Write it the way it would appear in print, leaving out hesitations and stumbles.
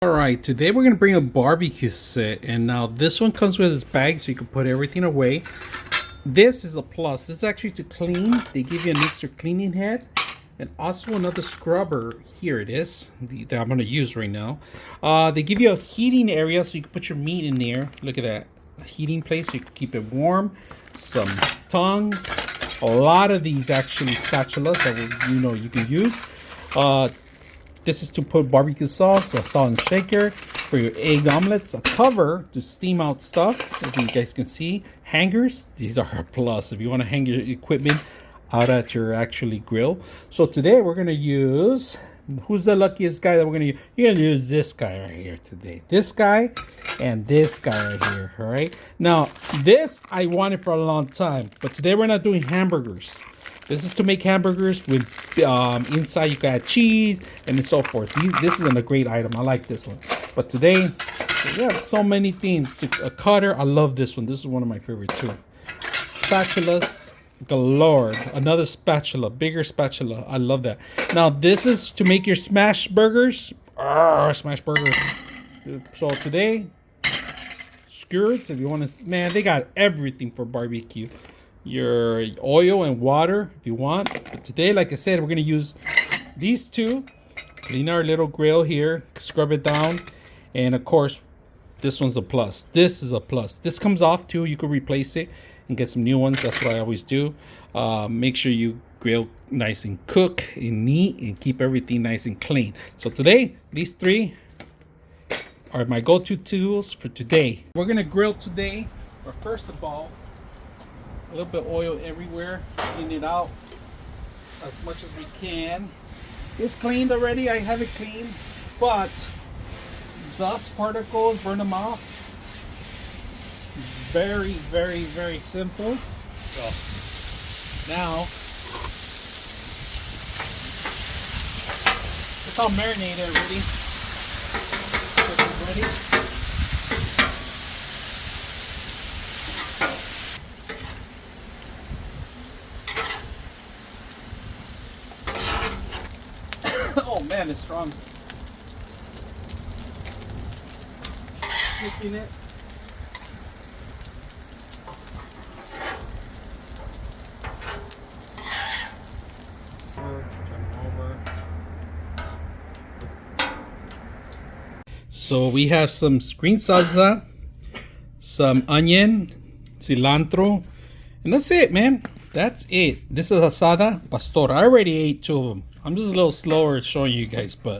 All right, today we're gonna bring a barbecue set, and now this one comes with its bag, so you can put everything away. This is a plus. This is actually to clean. They give you an extra cleaning head, and also another scrubber. Here it is, that I'm gonna use right now. They give you a heating area, so you can put your meat in there. Look at that, a heating place, so you can keep it warm. Some tongs, a lot of these actually spatulas that you can use. This is to put barbecue sauce, a salt and shaker for your egg omelets, a cover to steam out stuff, as you guys can see. Hangers, these are a plus if you want to hang your equipment out at your actually grill. So today we're going to use, who's the luckiest guy that we're going to use? You're going to use this guy right here today. This guy and this guy right here, all right? Now, this I wanted for a long time, but today we're not doing hamburgers. This is to make hamburgers with inside you got cheese and so forth. This isn't a great item. I like this one. But today, we have so many things. A cutter, I love this one. This is one of my favorite too. Spatulas galore. Another spatula, bigger spatula. I love that. Now this is to make your smash burgers. Smash burgers. So today, skewers, if you want to, man, they got everything for barbecue. Your oil and water if you want, but today, like I said, we're going to use these two. Clean our little grill here, scrub it down, and of course this one's a plus. This is a plus. This comes off too. You could replace it and get some new ones. That's what I always do. Make sure you grill nice and cook and neat and keep everything nice and clean. So today, these three are my go-to tools for today. We're going to grill today, but first of all, a little bit of oil everywhere, clean it out as much as we can. It's cleaned already. I have it cleaned, but dust particles, burn them off. Very, very, very simple. So now it's all marinated already. It's ready. Oh man, it's strong. Flipping it. So we have some green salsa, some onion, cilantro, and that's it, man. That's it. This is asada pastor. I already ate two of them. I'm just a little slower showing you guys, but